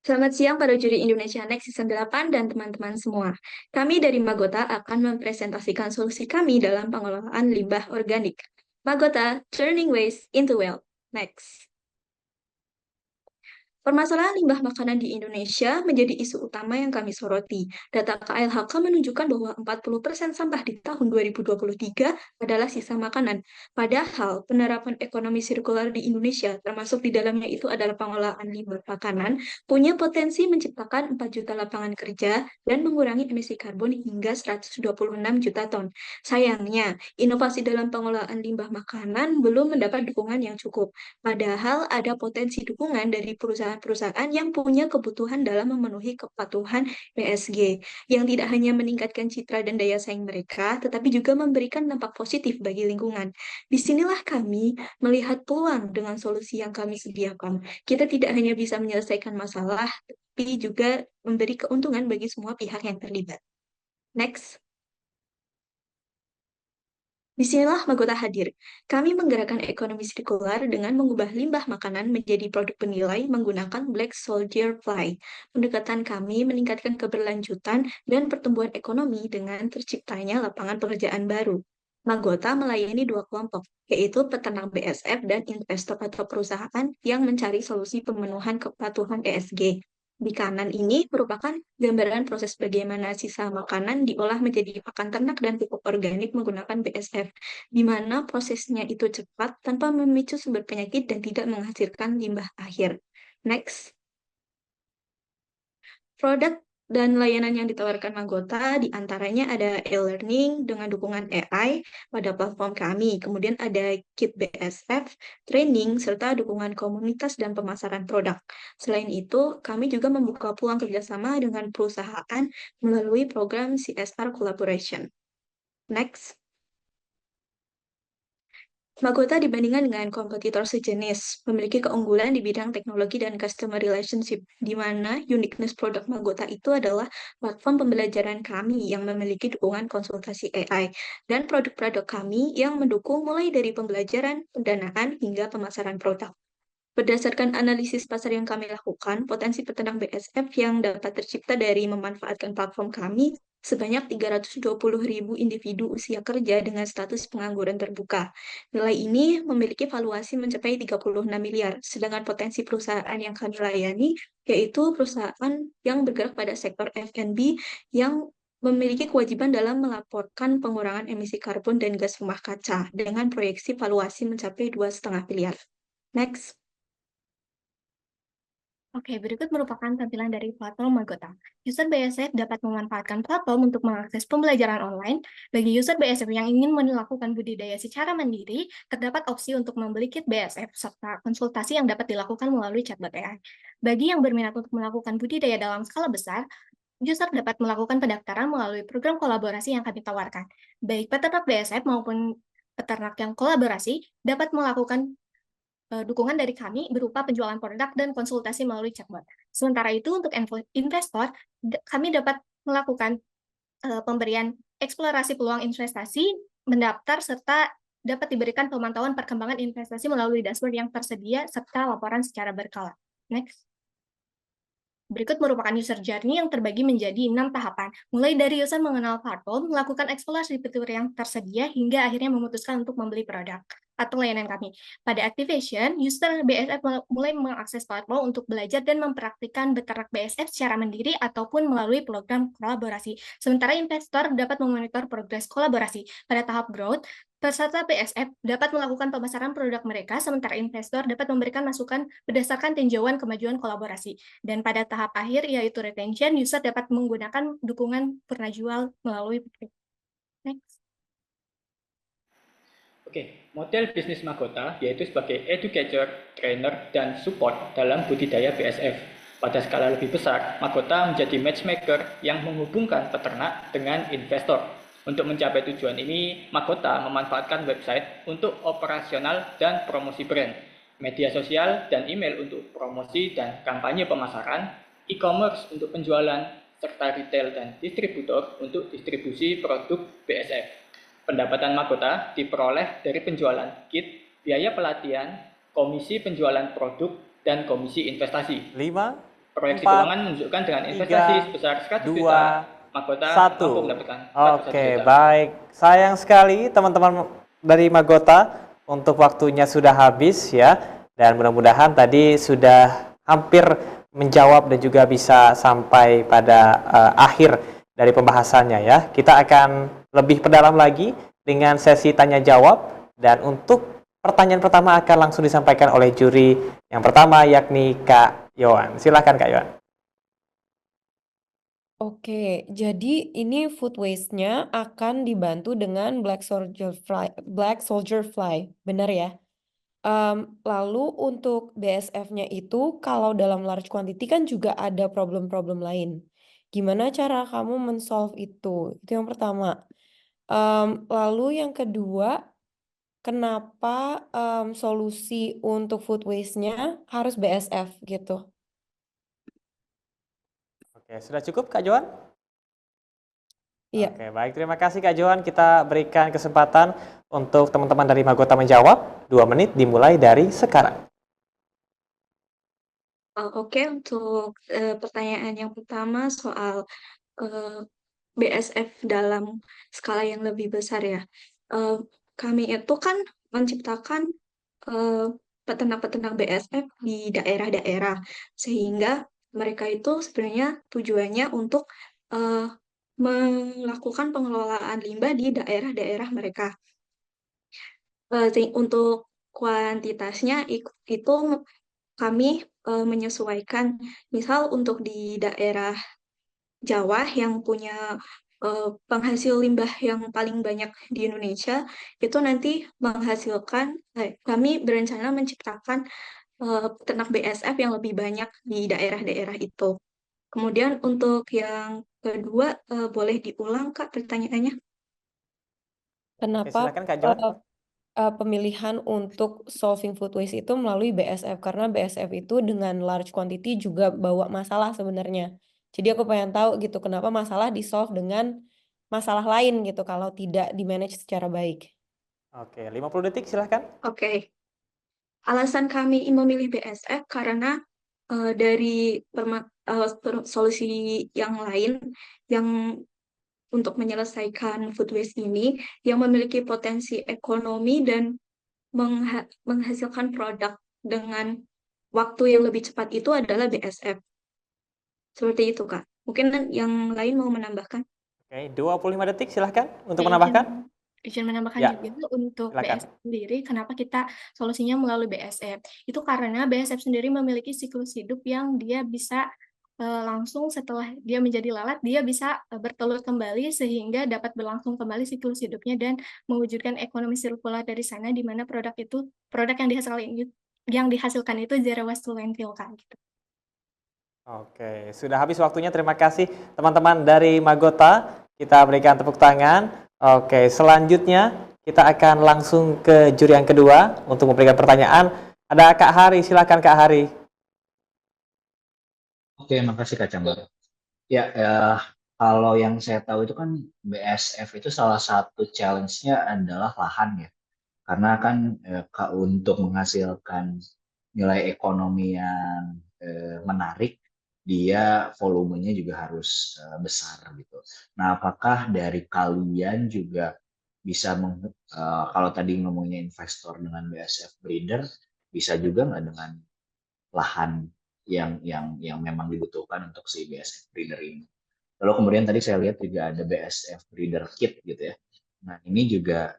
Selamat siang para juri Indonesia Next Season 8 dan teman-teman semua. Kami dari Magota akan mempresentasikan solusi kami dalam pengelolaan limbah organik. Magota, Turning Waste into Wealth. Next. Permasalahan limbah makanan di Indonesia menjadi isu utama yang kami soroti. Data KLHK menunjukkan bahwa 40% sampah di tahun 2023 adalah sisa makanan. Padahal penerapan ekonomi sirkular di Indonesia, termasuk di dalamnya itu adalah pengolahan limbah makanan, punya potensi menciptakan 4 juta lapangan kerja dan mengurangi emisi karbon hingga 126 juta ton. Sayangnya, inovasi dalam pengolahan limbah makanan belum mendapat dukungan yang cukup. Padahal ada potensi dukungan dari perusahaan-perusahaan yang punya kebutuhan dalam memenuhi kepatuhan ESG, yang tidak hanya meningkatkan citra dan daya saing mereka, tetapi juga memberikan dampak positif bagi lingkungan. Disinilah kami melihat peluang dengan solusi yang kami sediakan. Kita tidak hanya bisa menyelesaikan masalah, tapi juga memberi keuntungan bagi semua pihak yang terlibat. Next. Disinilah Magota hadir. Kami menggerakkan ekonomi sirkular dengan mengubah limbah makanan menjadi produk bernilai menggunakan Black Soldier Fly. Pendekatan kami meningkatkan keberlanjutan dan pertumbuhan ekonomi dengan terciptanya lapangan pekerjaan baru. Magota melayani dua kelompok, yaitu peternak BSF dan investor atau perusahaan yang mencari solusi pemenuhan kepatuhan ESG. Di kanan ini merupakan gambaran proses bagaimana sisa makanan diolah menjadi pakan ternak dan pupuk organik menggunakan BSF, di mana prosesnya itu cepat tanpa memicu sumber penyakit dan tidak menghasilkan limbah akhir. Next. Produk dan layanan yang ditawarkan Magota diantaranya ada e-learning dengan dukungan AI pada platform kami, kemudian ada kit BSF, training, serta dukungan komunitas dan pemasaran produk. Selain itu, kami juga membuka peluang kerjasama dengan perusahaan melalui program CSR Collaboration. Next. Magota dibandingkan dengan kompetitor sejenis, memiliki keunggulan di bidang teknologi dan customer relationship, di mana uniqueness produk Magota itu adalah platform pembelajaran kami yang memiliki dukungan konsultasi AI, dan produk-produk kami yang mendukung mulai dari pembelajaran, pendanaan, hingga pemasaran produk. Berdasarkan analisis pasar yang kami lakukan, potensi peternak BSF yang dapat tercipta dari memanfaatkan platform kami sebanyak 320.000 individu usia kerja dengan status pengangguran terbuka. Nilai ini memiliki valuasi mencapai 36 miliar, sedangkan potensi perusahaan yang kami layani yaitu perusahaan yang bergerak pada sektor F&B yang memiliki kewajiban dalam melaporkan pengurangan emisi karbon dan gas rumah kaca dengan proyeksi valuasi mencapai 2,5 miliar. Next. Oke, berikut merupakan tampilan dari platform Magota. User BSF dapat memanfaatkan platform untuk mengakses pembelajaran online. Bagi user BSF yang ingin melakukan budidaya secara mandiri, terdapat opsi untuk membeli kit BSF serta konsultasi yang dapat dilakukan melalui chatbot AI. Bagi yang berminat untuk melakukan budidaya dalam skala besar, user dapat melakukan pendaftaran melalui program kolaborasi yang kami tawarkan. Baik peternak BSF maupun peternak yang kolaborasi dapat melakukan dukungan dari kami berupa penjualan produk dan konsultasi melalui chatbot. Sementara itu, untuk investor, kami dapat melakukan pemberian eksplorasi peluang investasi, mendaftar, serta dapat diberikan pemantauan perkembangan investasi melalui dashboard yang tersedia, serta laporan secara berkala. Next. Berikut merupakan user journey yang terbagi menjadi 6 tahapan, mulai dari user mengenal platform, melakukan eksplorasi fitur yang tersedia, hingga akhirnya memutuskan untuk membeli produk atau layanan kami. Pada activation, user BSF mulai mengakses platform untuk belajar dan mempraktikkan beternak BSF secara mandiri ataupun melalui program kolaborasi. Sementara investor dapat memonitor progres kolaborasi. Pada tahap growth, peserta BSF dapat melakukan pemasaran produk mereka, sementara investor dapat memberikan masukan berdasarkan tinjauan kemajuan kolaborasi. Dan pada tahap akhir, yaitu retention, user dapat menggunakan dukungan purna jual melalui Next. Oke, model bisnis Magota yaitu sebagai educator, trainer, dan support dalam budidaya BSF. Pada skala lebih besar, Magota menjadi matchmaker yang menghubungkan peternak dengan investor. Untuk mencapai tujuan ini, Magota memanfaatkan website untuk operasional dan promosi brand, media sosial dan email untuk promosi dan kampanye pemasaran, e-commerce untuk penjualan, serta retail dan distributor untuk distribusi produk BSF. Pendapatan Magota diperoleh dari penjualan kit, biaya pelatihan, komisi penjualan produk, dan komisi investasi. 5, Proyeksi 4, keuangan menunjukkan dengan investasi 3, sebesar 100 juta, 2, Magota 1. mampu mendapatkan 41 Oke, juta. baik. Sayang sekali teman-teman dari Magota untuk waktunya sudah habis ya. Dan mudah-mudahan tadi sudah hampir menjawab dan juga bisa sampai pada akhir dari pembahasannya ya. Kita akan lebih perdalam lagi dengan sesi tanya jawab, dan untuk pertanyaan pertama akan langsung disampaikan oleh juri yang pertama, yakni Kak Yohan. Silakan Kak Yohan. Oke, jadi ini food waste-nya akan dibantu dengan Black Soldier Fly, benar ya? Lalu untuk BSF-nya itu kalau dalam large quantity kan juga ada problem-problem lain. Gimana cara kamu men-solve itu? Itu yang pertama. Lalu yang kedua, kenapa solusi untuk food waste-nya harus BSF gitu? Oke, sudah cukup Kak Johan? Iya. Oke, baik. Terima kasih Kak Johan. Kita berikan kesempatan untuk teman-teman dari Magota menjawab. 2 menit dimulai dari sekarang. Oke, untuk pertanyaan yang pertama soal eh, BSF dalam skala yang lebih besar ya. Eh, Kami itu kan menciptakan eh, peternak-peternak BSF di daerah-daerah, sehingga mereka itu sebenarnya tujuannya untuk eh, melakukan pengelolaan limbah di daerah-daerah mereka. Untuk kuantitasnya itu kami menyesuaikan, misal untuk di daerah Jawa yang punya penghasil limbah yang paling banyak di Indonesia, itu nanti menghasilkan, kami berencana menciptakan peternak BSF yang lebih banyak di daerah-daerah itu. Kemudian untuk yang kedua, boleh diulang Kak pertanyaannya? Oke, Kenapa silakan Kak Johan. pemilihan untuk solving food waste itu melalui BSF? Karena BSF itu dengan large quantity juga bawa masalah sebenarnya. Jadi aku pengen tahu gitu, kenapa masalah di-solve dengan masalah lain gitu kalau tidak di-manage secara baik. Oke, 50 detik silakan. Oke. Alasan kami memilih BSF karena dari solusi yang lain yang untuk menyelesaikan food waste ini yang memiliki potensi ekonomi dan menghasilkan produk dengan waktu yang lebih cepat itu adalah BSF. Seperti itu, Kak. Mungkin yang lain mau menambahkan? Oke, 25 detik silahkan untuk Ya, menambahkan. izin menambahkan Ya, juga untuk silakan. BSF sendiri, kenapa kita solusinya melalui BSF? Itu karena BSF sendiri memiliki siklus hidup yang dia bisa langsung setelah dia menjadi lalat, dia bisa bertelur kembali sehingga dapat berlangsung kembali siklus hidupnya dan mewujudkan ekonomi sirkular dari sana, di mana produk yang dihasilkan itu zero waste to landfill kan gitu. Oke, sudah habis waktunya. Terima kasih teman-teman dari Magota. Kita berikan tepuk tangan. Oke, selanjutnya kita akan langsung ke juri yang kedua untuk memberikan pertanyaan. Ada Kak Hari, silakan Kak Hari. Oke, makasih Kak Cambar. Ya, kalau yang saya tahu itu kan BSF itu salah satu challenge-nya adalah lahan ya. Karena kan untuk menghasilkan nilai ekonomi yang menarik, dia volumenya juga harus besar gitu. Nah, apakah dari kalian juga bisa kalau tadi ngomongnya investor dengan BSF breeder, bisa juga nggak dengan lahan yang memang dibutuhkan untuk si BSF breeder ini. Lalu kemudian tadi saya lihat juga ada BSF breeder kit gitu ya. Nah ini juga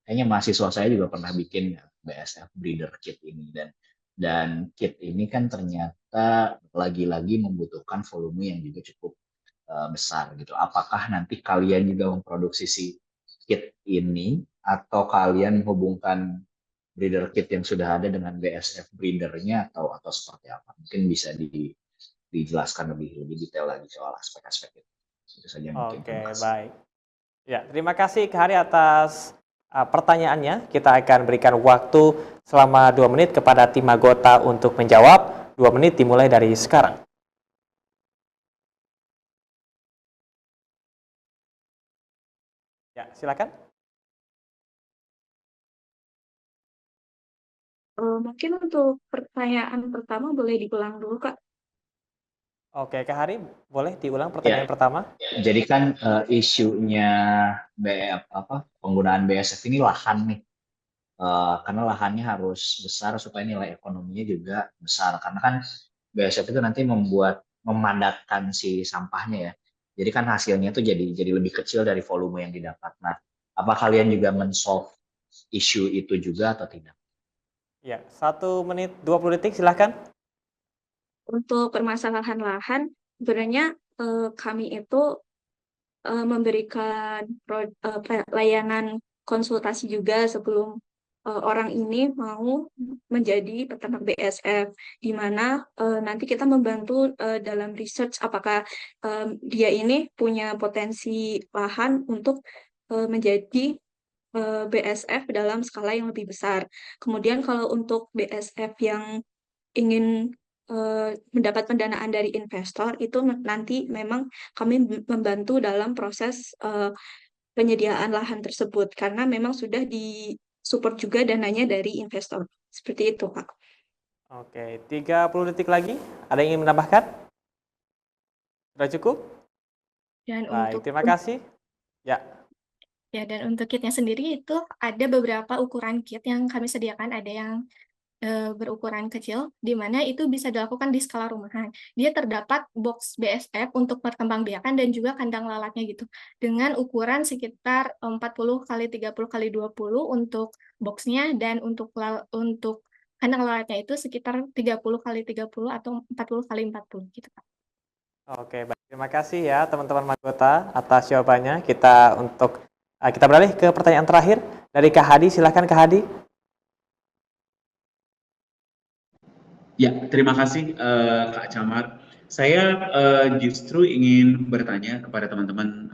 kayaknya mahasiswa saya juga pernah bikin BSF breeder kit ini, dan kit ini kan ternyata lagi-lagi membutuhkan volume yang juga cukup besar gitu. Apakah nanti kalian juga memproduksi si kit ini atau kalian menghubungkan breeder kit yang sudah ada dengan BSF breedernya atau seperti apa? Mungkin bisa dijelaskan lebih detail lagi soal aspek-aspek itu. Itu saja mungkin. Oke, baik. Ya, terima kasih Kak Hari atas pertanyaannya. Kita akan berikan waktu selama 2 menit kepada tim Magota untuk menjawab. 2 menit dimulai dari sekarang. Ya, silakan. Mungkin untuk pertanyaan pertama boleh diulang dulu, Kak. Oke, Kak Hari, boleh diulang Ya, pertanyaan pertama? jadi kan isunya penggunaan BSF ini lahan nih. Karena lahannya harus besar supaya nilai ekonominya juga besar. Karena kan BSF itu nanti memadatkan si sampahnya ya. Jadi kan hasilnya tuh jadi lebih kecil dari volume yang didapat. Nah, apa kalian juga men-solve isu itu juga atau tidak? Ya, 1 menit 20 detik silahkan. Untuk permasalahan lahan, sebenarnya kami itu memberikan layanan konsultasi juga sebelum orang ini mau menjadi peternak BSF, di mana nanti kita membantu dalam research apakah dia ini punya potensi lahan untuk menjadi BSF dalam skala yang lebih besar. Kemudian kalau untuk BSF yang ingin mendapat pendanaan dari investor itu nanti memang kami membantu dalam proses penyediaan lahan tersebut karena memang sudah disupport juga dananya dari investor. Seperti itu, Pak. Oke, 30 detik lagi. Ada yang ingin menambahkan? Sudah cukup? Dan Baik, untuk terima kasih. Ya, dan untuk kitnya sendiri itu ada beberapa ukuran kit yang kami sediakan. Ada yang berukuran kecil, di mana itu bisa dilakukan di skala rumahan. Dia terdapat box BSF untuk perkembangbiakan dan juga kandang lalatnya gitu, dengan ukuran sekitar 40 kali 30 kali 20 untuk boxnya, dan untuk kandang lalatnya itu sekitar 30 kali 30 atau 40 kali 40 gitu, Pak. oke, baik. Terima kasih ya teman-teman Magota atas jawabannya. Kita beralih ke pertanyaan terakhir dari Kak Hadi. Silahkan Kak Hadi. Ya, terima kasih Kak Camar. Saya justru ingin bertanya kepada teman-teman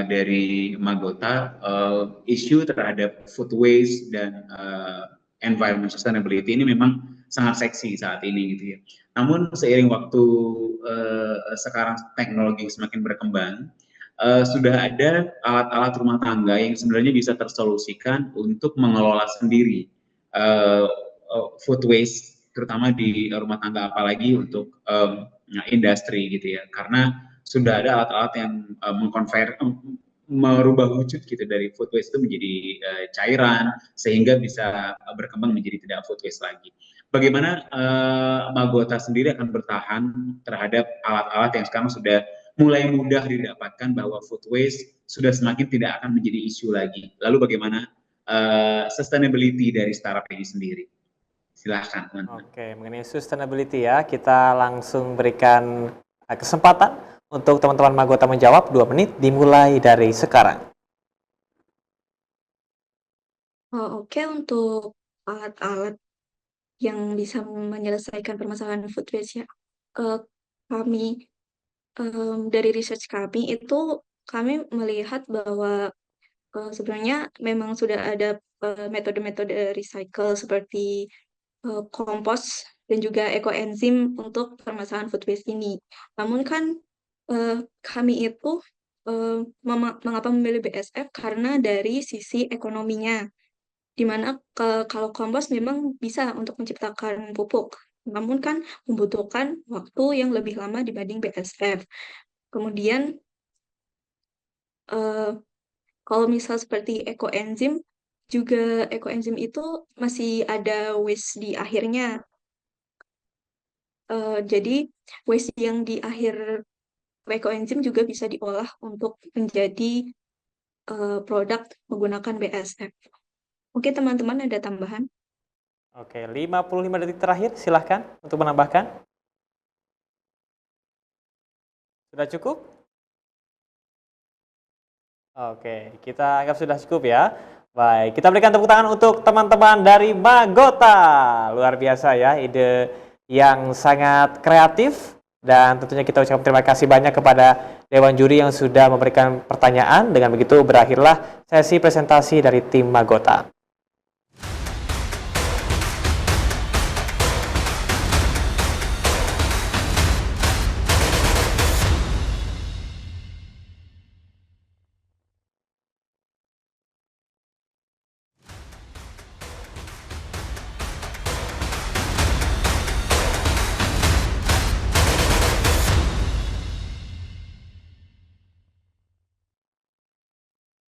dari Magota, isu terhadap food waste dan environment sustainability ini memang sangat seksi saat ini gitu ya. Namun seiring waktu sekarang teknologi semakin berkembang, sudah ada alat-alat rumah tangga yang sebenarnya bisa tersolusikan untuk mengelola sendiri food waste, terutama di rumah tangga, apalagi untuk industri gitu ya, karena sudah ada alat-alat yang merubah wujud gitu dari food waste itu menjadi cairan sehingga bisa berkembang menjadi tidak food waste lagi. Bagaimana Magota sendiri akan bertahan terhadap alat-alat yang sekarang sudah mulai mudah didapatkan, bahwa food waste sudah semakin tidak akan menjadi isu lagi. Lalu bagaimana sustainability dari startup ini sendiri? Silahkan, teman-teman. Oke, mengenai sustainability ya, kita langsung berikan kesempatan untuk teman-teman Magota menjawab. 2 menit dimulai dari sekarang. Oke, untuk alat-alat yang bisa menyelesaikan permasalahan food waste ya, kami dari research kami itu kami melihat bahwa sebenarnya memang sudah ada metode-metode recycle seperti kompos dan juga ekoenzim untuk permasalahan food waste ini. Namun kan kami itu mengapa memilih BSF karena dari sisi ekonominya, di mana kalau kompos memang bisa untuk menciptakan pupuk, namun kan membutuhkan waktu yang lebih lama dibanding BSF. Kemudian kalau misal seperti ekoenzim, juga ekoenzim itu masih ada waste di akhirnya. Jadi waste yang di akhir ekoenzim juga bisa diolah untuk menjadi produk menggunakan BSF. Oke, teman-teman ada tambahan? Oke, 55 detik terakhir, silahkan untuk menambahkan. Sudah cukup? Oke, kita anggap sudah cukup ya. Baik, kita berikan tepuk tangan untuk teman-teman dari Magota. Luar biasa ya, ide yang sangat kreatif. Dan tentunya kita ucapkan terima kasih banyak kepada Dewan Juri yang sudah memberikan pertanyaan. Dengan begitu berakhirlah sesi presentasi dari tim Magota.